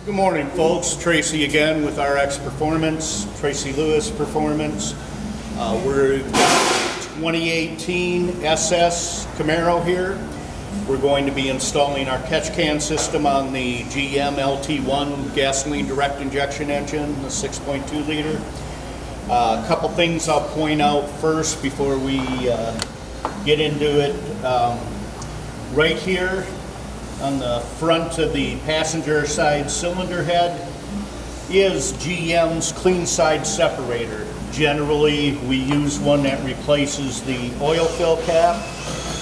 Good morning, folks. Tracy again with RX Performance, Tracy Lewis Performance. We're 2018 SS Camaro here. We're going to be installing our catch can system on the GM LT1 gasoline direct injection engine, the 6.2 liter. A couple things I'll point out first before we get into it. Right here on the front of the passenger side cylinder head is GM's clean side separator. Generally, we use one that replaces the oil fill cap.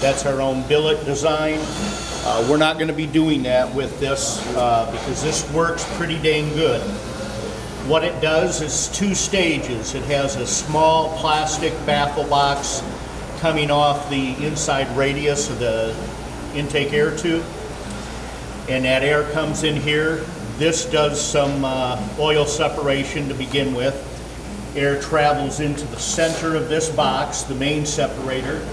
That's our own billet design. We're not going to be doing that with this because this works pretty dang good. What it does is two stages. It has a small plastic baffle box coming off the inside radius of the intake air tube, and that air comes in here. This does some oil separation to begin with. Air travels into the center of this box, the main separator.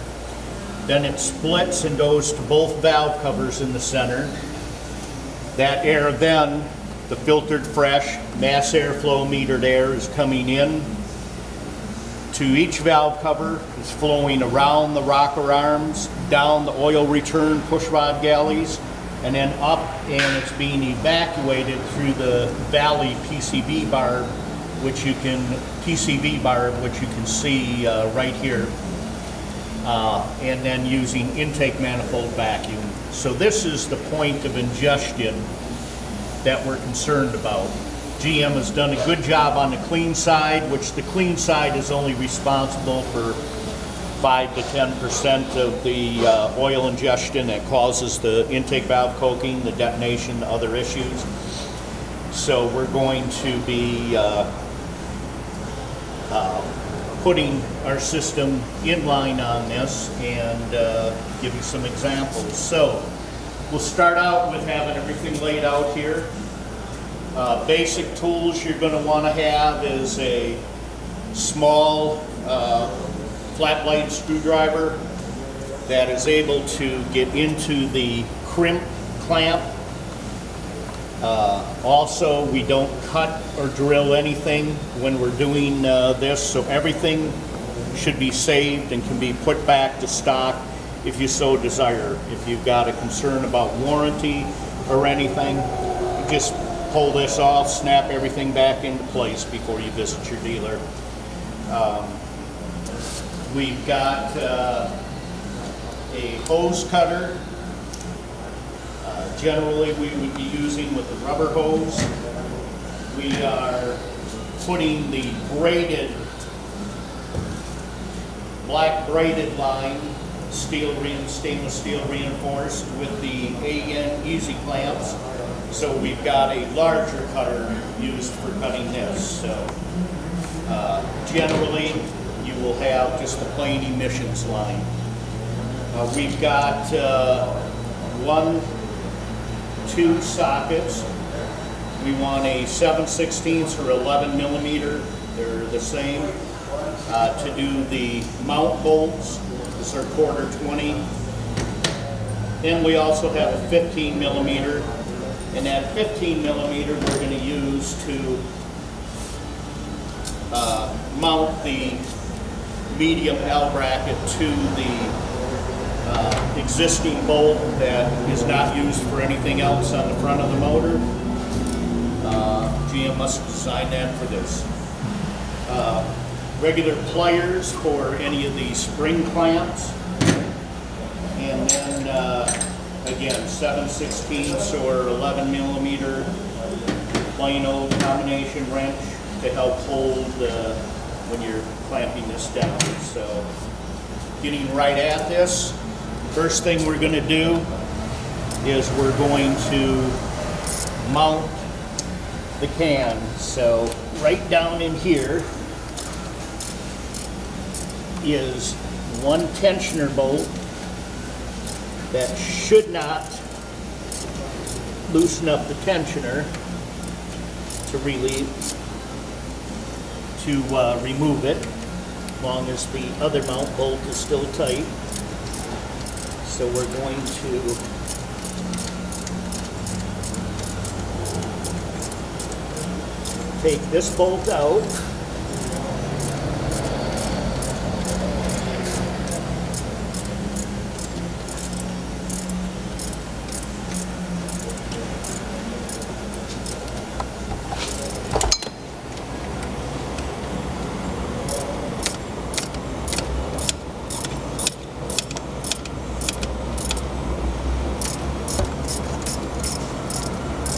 Then it splits and goes to both valve covers in the center. That air then, the filtered fresh mass airflow metered air, is coming in to each valve cover. Is flowing around the rocker arms, down the oil return push rod galleys, and then up, and it's being evacuated through the valley PCV barb, which you can see right here, and then using intake manifold vacuum. So this is the point of ingestion that we're concerned about. GM has done a good job on the clean side, which the clean side is only responsible for 5 to 10% of the oil ingestion that causes the intake valve coking, the detonation, other issues. So we're going to be putting our system in line on this and give you some examples. So we'll start out with having everything laid out here. Basic tools you're going to want to have is a small flat blade screwdriver that is able to get into the crimp clamp. Also, we don't cut or drill anything when we're doing this, so everything should be saved and can be put back to stock if you so desire. If you've got a concern about warranty or anything, just pull this off, snap everything back into place before you visit your dealer. We've got a hose cutter. Generally, we would be using with the rubber hose. We are putting the black braided line, stainless steel reinforced, with the AN easy clamps. So we've got a larger cutter used for cutting this. So generally, you will have just a plain emissions line. We've got 2 sockets. We want a 7/16 or 11 millimeter. They're the same. To do the mount bolts, this are 1/4 20. Then we also have a 15 millimeter. And that 15 millimeter we're going to use to mount the medium L bracket to the existing bolt that is not used for anything else on the front of the motor. GM must design that for this. Regular pliers for any of the spring clamps. And then again, 7/16 or 11 millimeter plain old combination wrench to help hold when you're clamping this down. So getting right at this, first thing we're going to do is we're going to mount the can. So right down in here is one tensioner bolt that should not loosen up the tensioner to remove it, as long as the other mount bolt is still tight. So we're going to take this bolt out.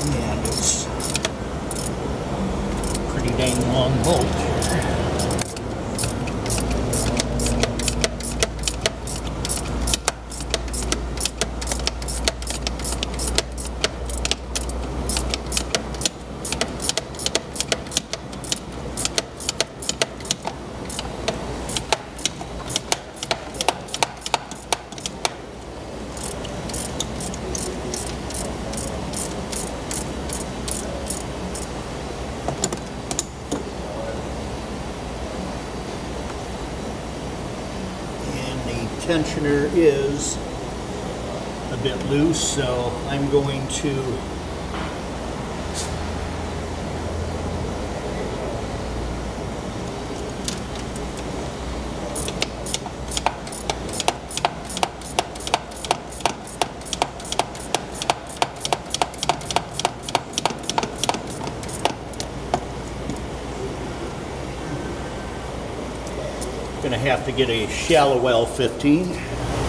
And it's pretty dang long bolt. Tensioner is a bit loose, so I'm going to have to get a shallow well 15,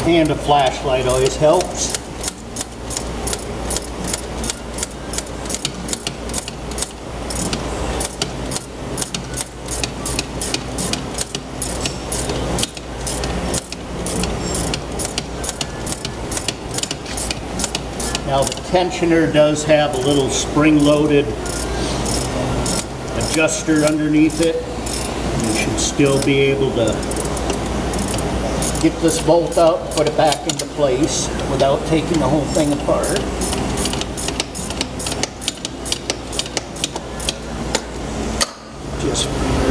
and a flashlight always helps. Now the tensioner does have a little spring-loaded adjuster underneath it. You should still be able to get this bolt out and put it back into place without taking the whole thing apart. Just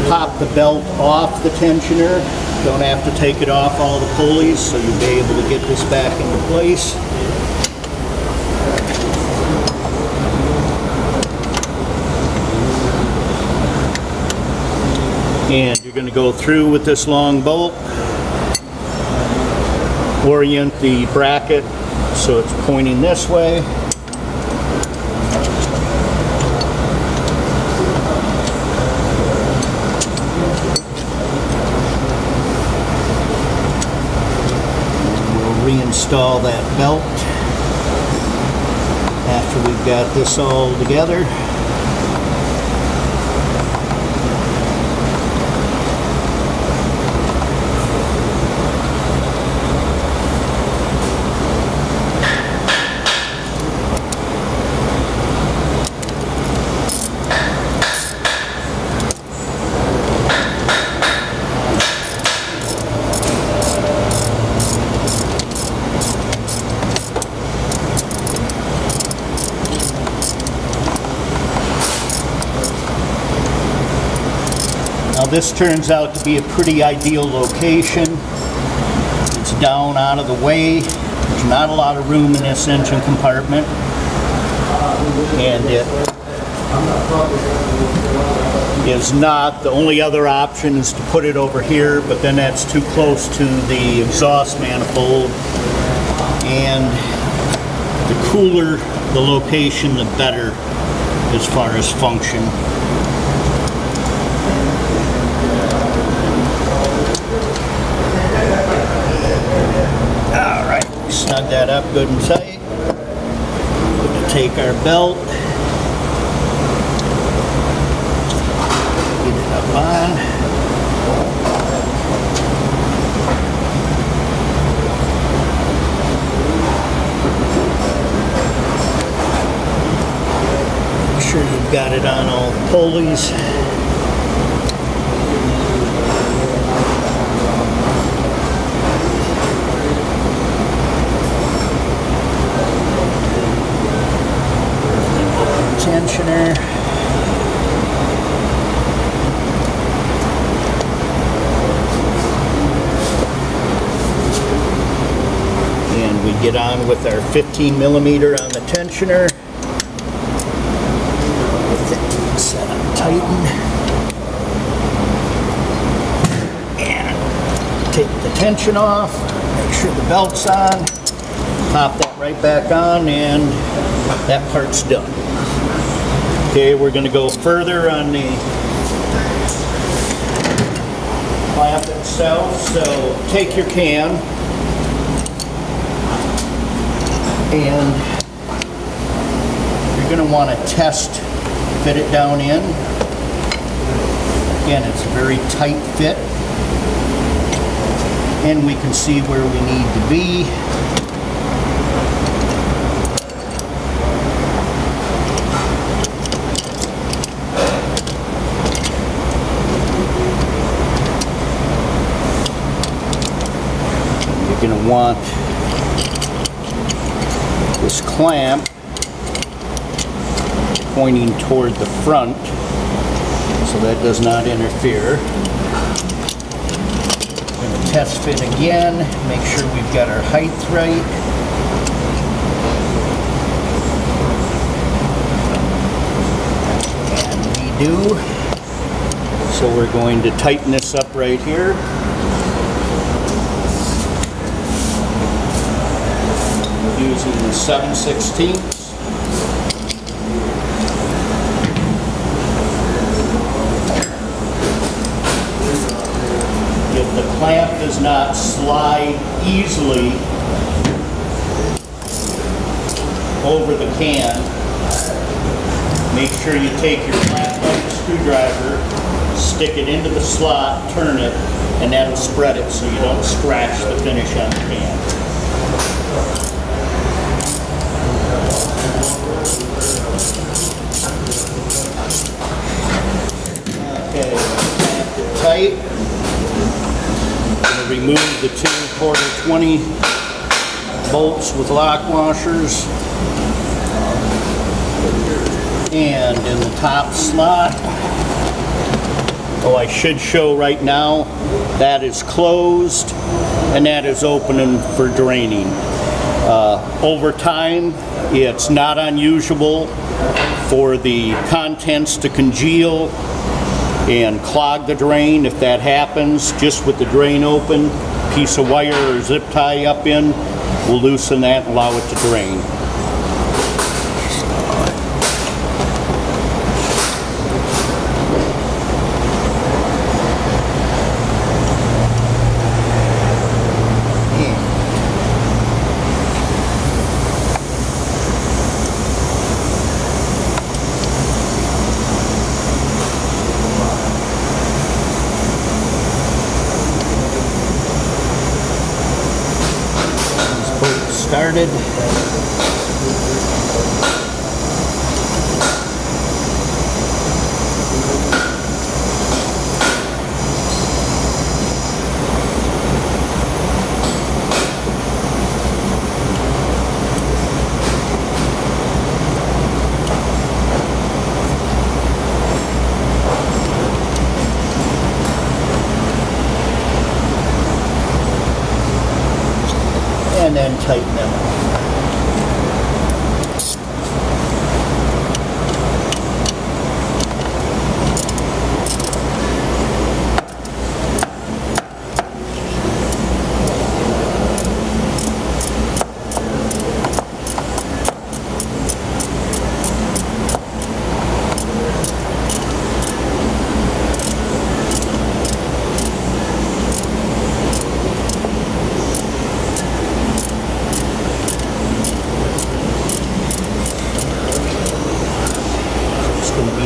pop the belt off the tensioner. Don't have to take it off all the pulleys, so you'll be able to get this back into place. And you're going to go through with this long bolt. Orient the bracket so it's pointing this way. We'll reinstall that belt after we've got this all together. Now this turns out to be a pretty ideal location. It's down out of the way. There's not a lot of room in this engine compartment. And it is not. The only other option is to put it over here, but then that's too close to the exhaust manifold. And the cooler the location, the better as far as function. Alright, snug that up good and tight. We're going to take our belt, get it up on. Make sure you've got it on all pulleys. Tensioner. And we get on with our 15 millimeter on the tensioner. Set up tight tighten. And take the tension off, make sure the belt's on, pop that right back on, and that part's done. Okay, we're going to go further on the clamp itself. So take your can and you're going to want to fit it down in. Again, it's a very tight fit, and we can see where we need to be. You're going to want this clamp pointing toward the front so that does not interfere. We're going to test fit again, make sure we've got our height right. And we do. So we're going to tighten this up right here. Using the 7/16. If the clamp does not slide easily over the can, make sure you take your flat-like screwdriver, stick it into the slot, turn it, and that'll spread it so you don't scratch the finish on the can. Okay, clamp it tight. Going to remove the 2 1/4 20 bolts with lock washers. And in the top slot, oh, I should show right now, that is closed and that is opening for draining. Over time, it's not unusual for the contents to congeal and clog the drain. If that happens, just with the drain open, piece of wire or zip tie up in will loosen that and allow it to drain. Started. And then tighten them up.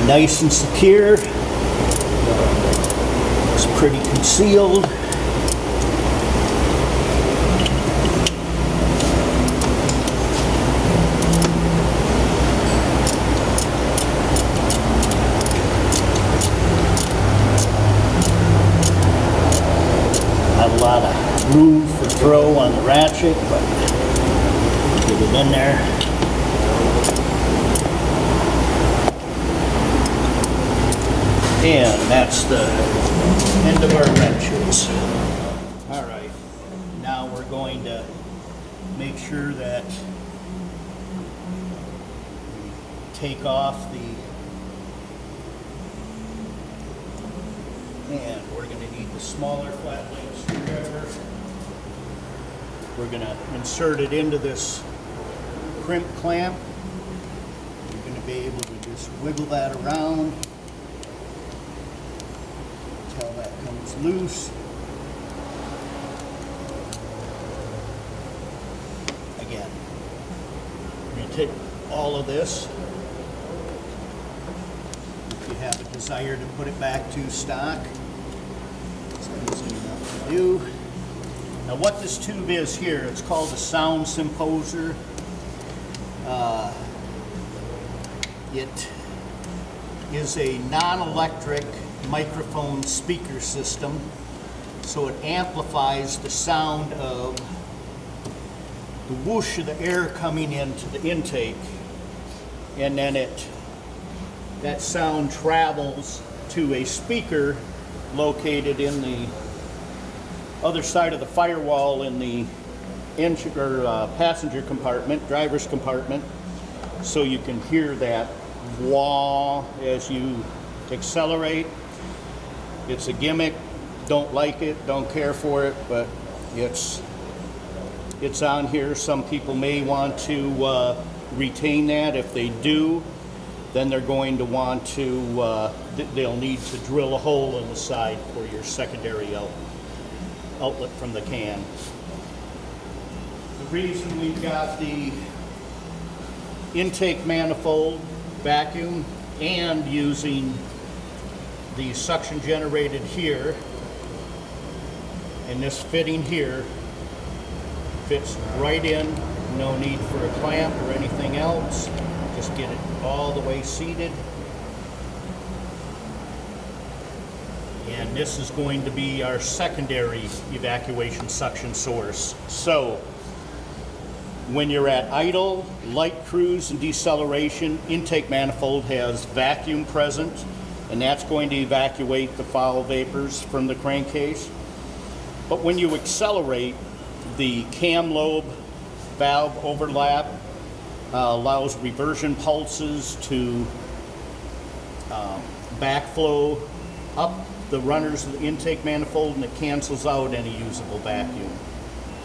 Nice and secure. It's pretty concealed. Not a lot of room for throw on the ratchet, but get it in there. And that's the end of our wrenches. All right, now we're going to make sure that we take off the And we're going to need the smaller flat blade screwdriver. We're going to insert it into this crimp clamp. You're going to be able to just wiggle that around until that comes loose. Again, we're going to take all of this. If you have a desire to put it back to stock, it's easy enough to do. Now what this tube is here, it's called a sound symposer. It is a non-electric microphone speaker system, so it amplifies the sound of the whoosh of the air coming into the intake, and then that sound travels to a speaker located in the other side of the firewall in the passenger compartment, driver's compartment, so you can hear that wah as you accelerate. It's a gimmick. Don't like it, don't care for it, but it's on here. Some people may want to retain that. If they do, then they're going to want to, they'll need to drill a hole in the side for your secondary outlet from the can. The reason we've got the intake manifold vacuum and using the suction generated here, and this fitting here fits right in, no need for a clamp or anything else. Just get it all the way seated. And this is going to be our secondary evacuation suction source. So when you're at idle, light cruise, and deceleration, intake manifold has vacuum present, and that's going to evacuate the foul vapors from the crankcase. But when you accelerate, the cam lobe valve overlap allows reversion pulses to backflow up the runners of the intake manifold, and it cancels out any usable vacuum.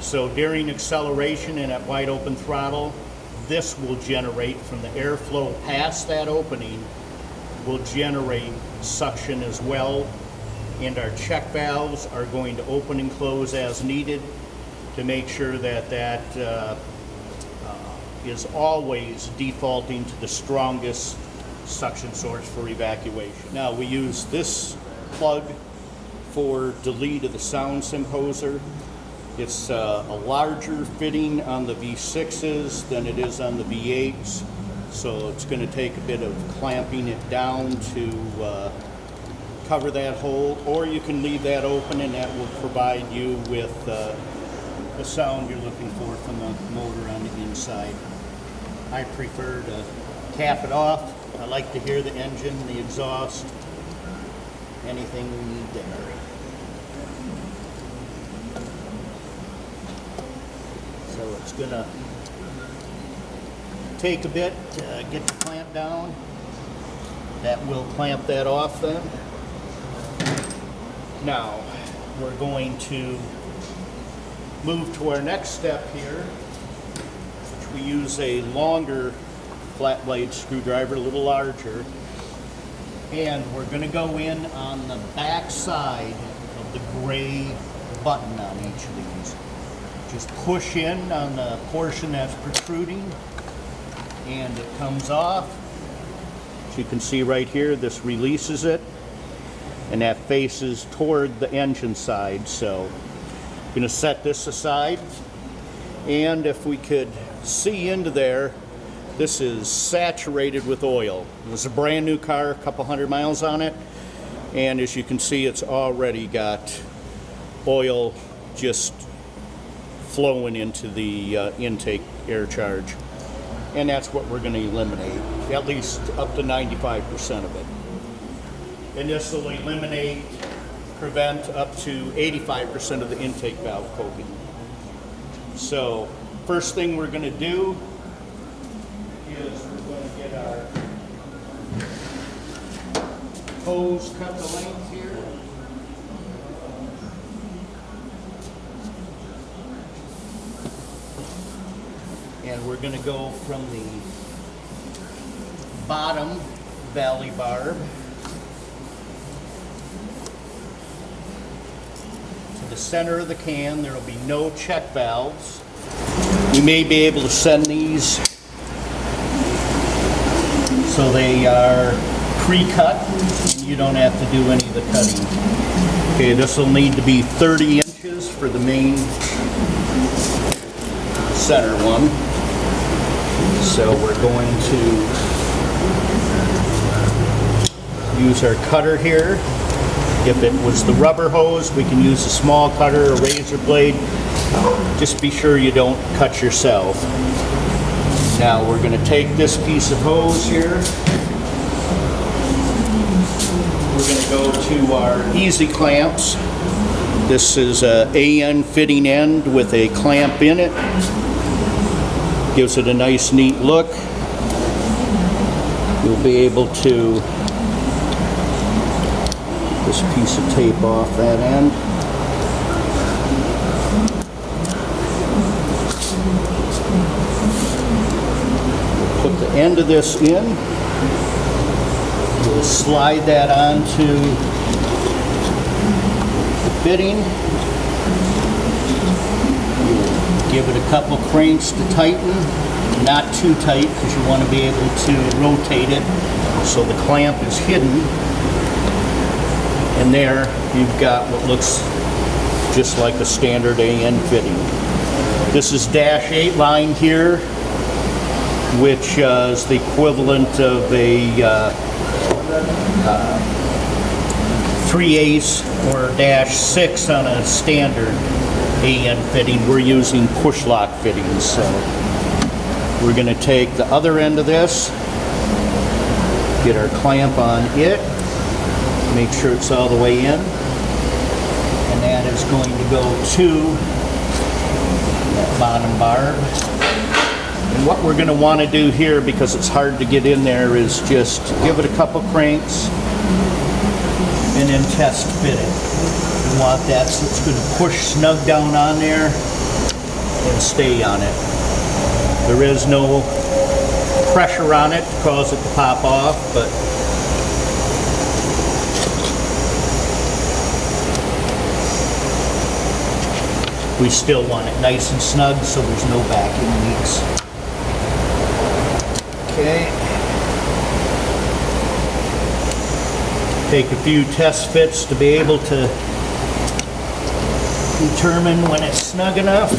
So during acceleration and at wide open throttle, this will generate from the airflow past that opening, will generate suction as well. And our check valves are going to open and close as needed to make sure that that is always defaulting to the strongest suction source for evacuation. Now we use this plug for delete of the sound symposer. It's a larger fitting on the V6s than it is on the V8s, so it's going to take a bit of clamping it down to cover that hole, or you can leave that open and that will provide you with the sound you're looking for from the motor on the inside. I prefer to cap it off. I like to hear the engine, the exhaust, anything we need there. So it's gonna take a bit to get the clamp down. That will clamp that off then. Now we're going to move to our next step here, which we use a longer flat blade screwdriver, a little larger, and we're going to go in on the back side of the gray button on each of these. Just push in on the portion that's protruding and it comes off. As you can see right here, this releases it, and that faces toward the engine side. So I'm going to set this aside, and if we could see into there, this is saturated with oil. It was a brand new car, a couple 100 miles on it, and as you can see, it's already got oil just flowing into the intake air charge. And that's what we're going to eliminate, at least up to 95% of it. And this will eliminate, prevent up to 85% of the intake valve coating. So first thing we're going to do is we're going to get our hose cut the length here. we're going to go from the bottom valley barb to the center of the can. There will be no check valves. You may be able to send these so they are pre-cut and you don't have to do any of the cutting. Okay, this will need to be 30 inches for the main center one. So we're going to use our cutter here. If it was the rubber hose, we can use a small cutter, a razor blade. Just be sure you don't cut yourself. Now we're going to take this piece of hose here. We're going to go to our easy clamps. This is a AN fitting end with a clamp in it. Gives it a nice, neat look. You'll be able to this piece of tape off that end. Put the end of this in. We'll slide that onto the fitting. We'll give it a couple cranks to tighten. Not too tight because you want to be able to rotate it so the clamp is hidden. And there you've got what looks just like a standard AN fitting. This is dash 8 line here, which is the equivalent of a 3/8 or dash 6 on a standard AN fitting. We're using push lock fittings. So we're going to take the other end of this, get our clamp on it, make sure it's all the way in, and that is going to go to that bottom barb. And what we're going to want to do here, because it's hard to get in there, is just give it a couple cranks and then test fit it. You want that so it's going to push snug down on there and stay on it. There is no pressure on it to cause it to pop off, but we still want it nice and snug so there's no vacuum leaks. Okay. Take a few test fits to be able to determine when it's snug enough.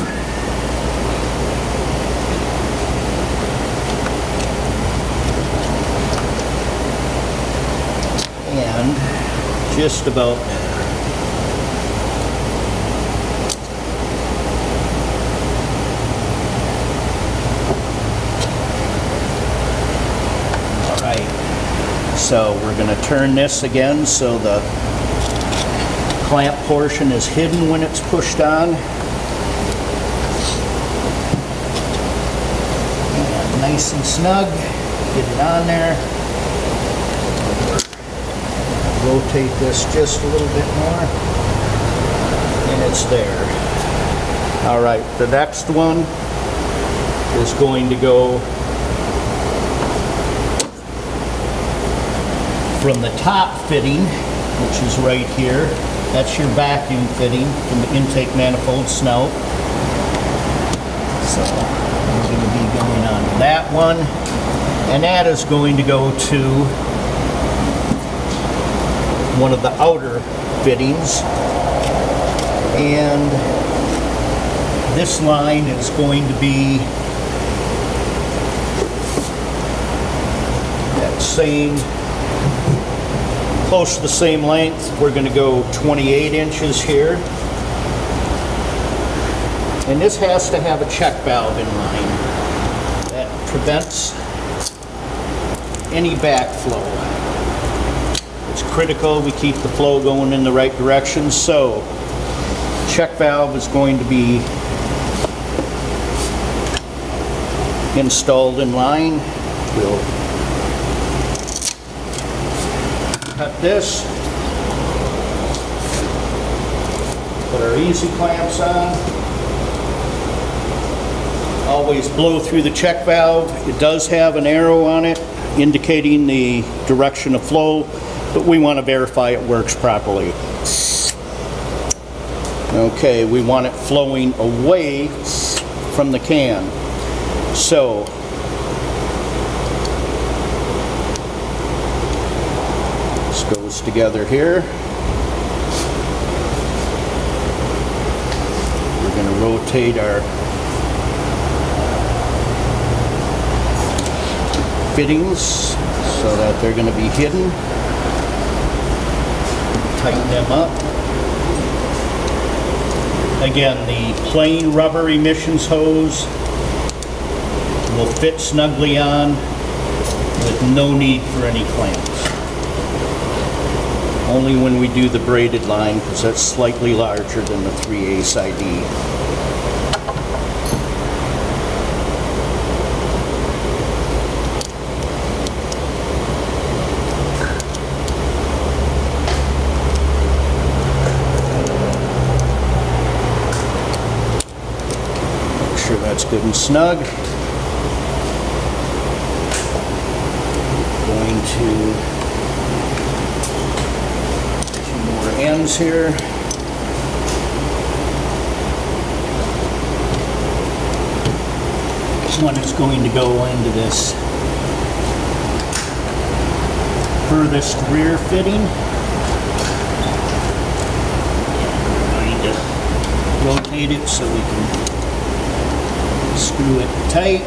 And just about so we're going to turn this again so the clamp portion is hidden when it's pushed on. And nice and snug. Get it on there. Rotate this just a little bit more. And it's there. Alright, the next one is going to go from the top fitting, which is right here. That's your vacuum fitting from the intake manifold snout. So we're going to be going on to that one. And that is going to go to one of the outer fittings. And this line is going to be that same, close to the same length. We're going to go 28 inches here. And this has to have a check valve in line. That prevents any backflow. It's critical we keep the flow going in the right direction. So, check valve is going to be installed in line. We'll cut this, put our easy clamps on, Always blow through the check valve. It does have an arrow on it indicating the direction of flow, but we want to verify it works properly. Okay, we want it flowing away from the can. So this goes together here. We're going to rotate our fittings so that they're going to be hidden. Tighten them up. Again, the plain rubber emissions hose will fit snugly on with no need for any clamps. Only when we do the braided line, because that's slightly larger than the 3/8 ID. That's good and snug. Going to two more ends here. This one is going to go into this furthest rear fitting. We're going to rotate it so we can screw it tight,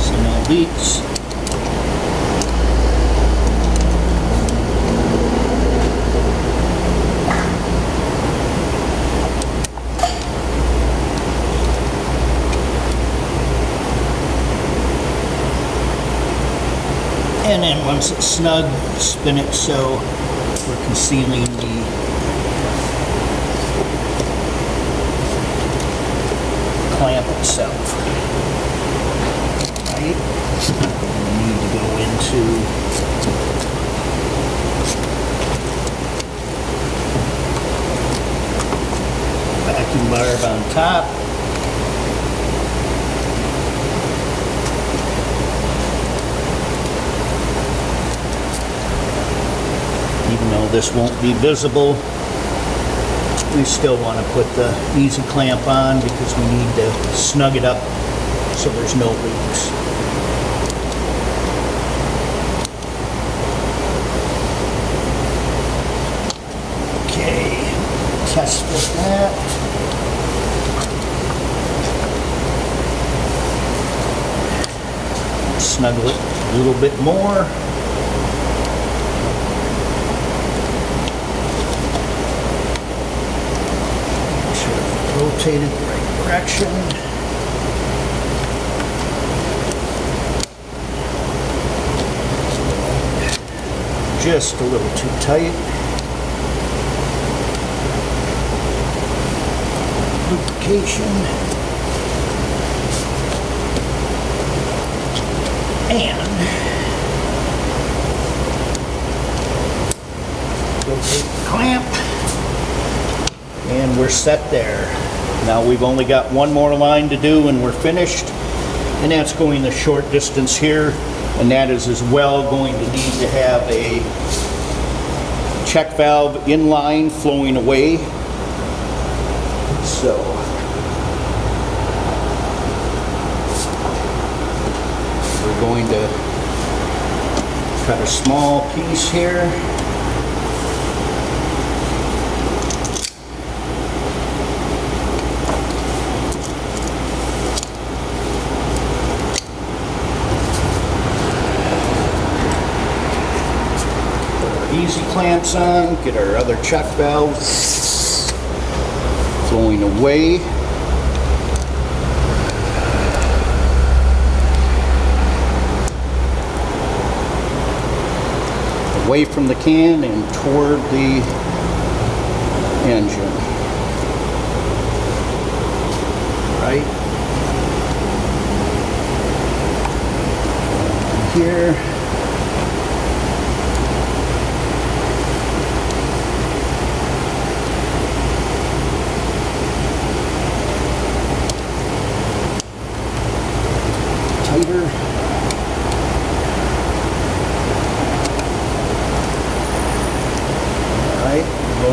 so no leaks. And then once it's snug, spin it so we're concealing the clamp itself. Right? We need to go into vacuum barb on top. Even though this won't be visible, we still want to put the easy clamp on because we need to snug it up so there's no leaks. Okay, test fit that. Snuggle it a little bit more. Rotated the right direction. Just a little too tight. Lubrication. And rotate the clamp. And we're set there. Now we've only got one more line to do and we're finished. And that's going the short distance here. And that is as well going to need to have a check valve in line flowing away. So we're going to cut a small piece here. Easy clamps on, get our other check valves flowing away. Away from the can and toward the engine. Right here.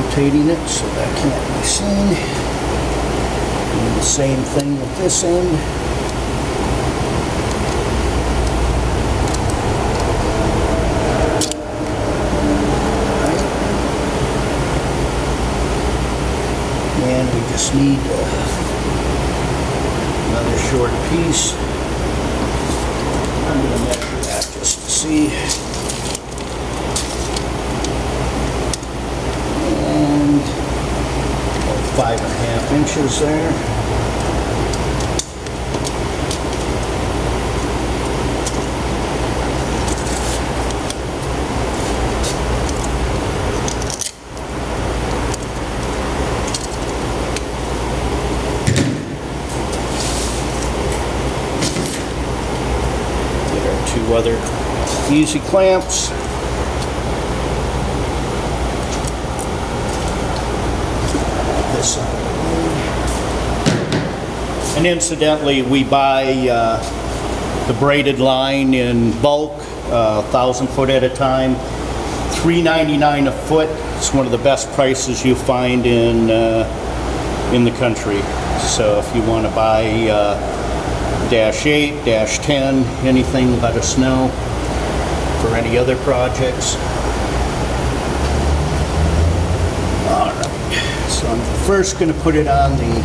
rotating it so that can't be seen. And the same thing with this end. And we just need another short piece. I'm going to measure that just to see. And 5.5 inches there. Other easy clamps. This side. And incidentally, we buy the braided line in bulk, 1,000 foot at a time, $3.99 a foot. It's one of the best prices you find in the country. So if you want to buy -8, -10, anything, let us know for any other projects. Alright, so I'm first going to put it on the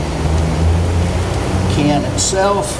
can itself.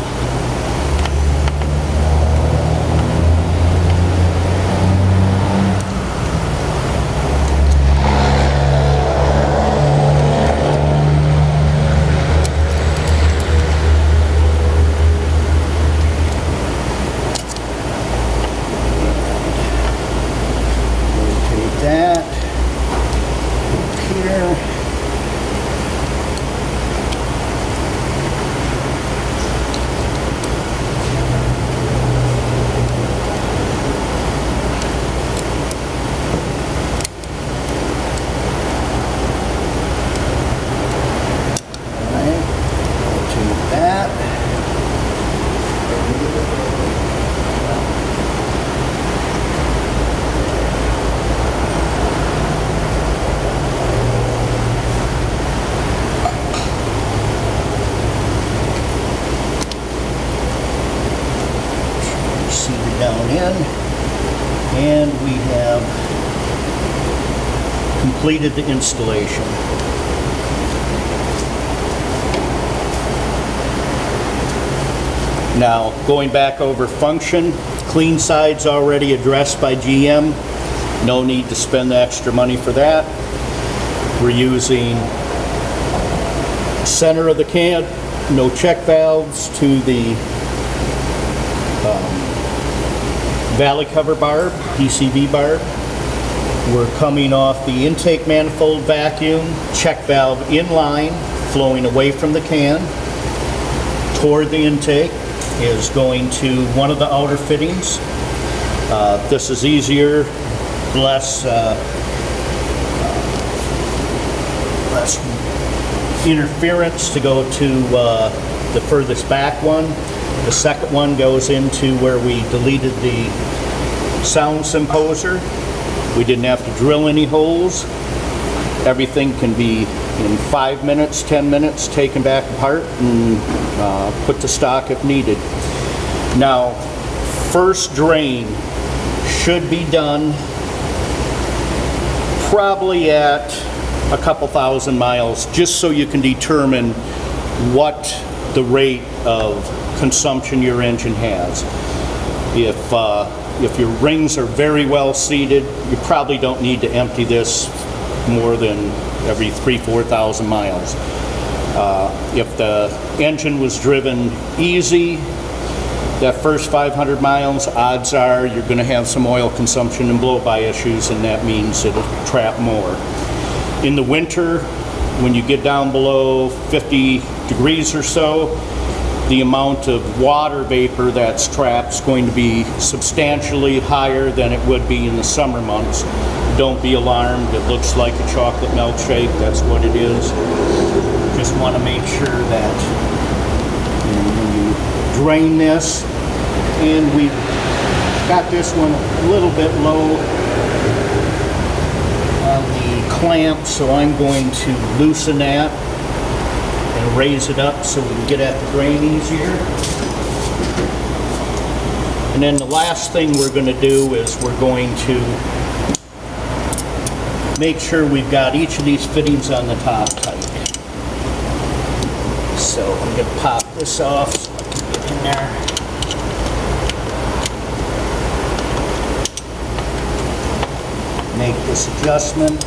Down in, and we have completed the installation. Now, going back over function, clean side's already addressed by GM. No need to spend the extra money for that. We're using center of the can, no check valves to the valley cover barb, PCV barb. We're coming off the intake manifold vacuum, check valve in line, flowing away from the can toward the intake is going to one of the outer fittings. This is easier, less interference to go to the furthest back one. The second one goes into where we deleted the sound symposer. We didn't have to drill any holes. Everything can be in 5 minutes, 10 minutes taken back apart and put to stock if needed. Now, first drain should be done probably at a couple thousand miles, just so you can determine what the rate of consumption your engine has. If your rings are very well seated, you probably don't need to empty this more than every 3,000–4,000 miles. If the engine was driven easy, that first 500 miles, odds are you're going to have some oil consumption and blow-by issues, and that means it'll trap more. In the winter, when you get down below 50 degrees or so, the amount of water vapor that's trapped is going to be substantially higher than it would be in the summer months. Don't be alarmed. It looks like a chocolate milkshake. That's what it is. Just want to make sure that when you drain this, and we've got this one a little bit low. on the clamp, so I'm going to loosen that and raise it up so we can get at the drain easier. And then the last thing we're going to do is we're going to make sure we've got each of these fittings on the top tight. So I'm going to pop this off so I can get in there. Make this adjustment.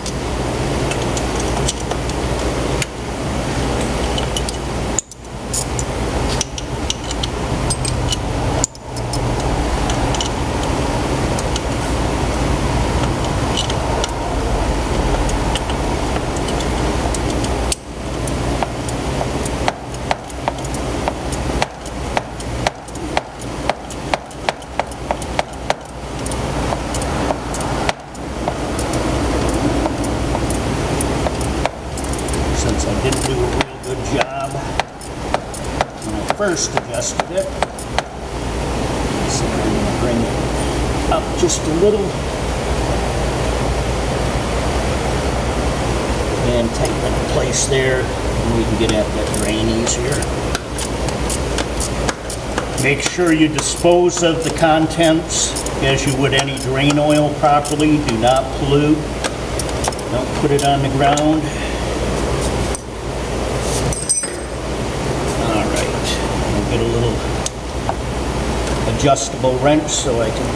Since I didn't do a real good job when I first adjusted it. So I'm going to bring it up just a little and tighten it in place there, and we can get at that drain easier. Make sure you dispose of the contents as you would any drain oil properly. Do not pollute. Don't put it on the ground. Get a little adjustable wrench so I can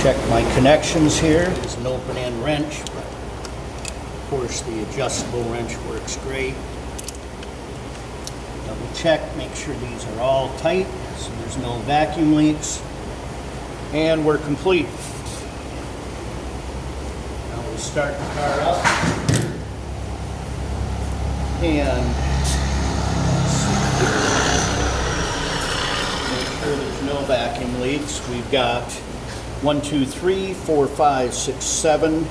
check my connections here. It's an open end wrench, but of course the adjustable wrench works great. Double check, make sure these are all tight so there's no vacuum leaks. And we're complete. Now we'll start the car up. And there's no vacuum leaks. We've got 1, 2, 3, 4, 5, 6, 7,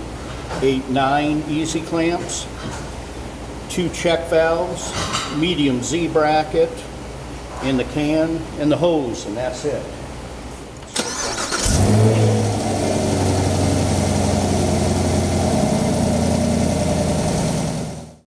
8, 9 easy clamps, 2 check valves, medium Z bracket in the can, and the hose, and that's it.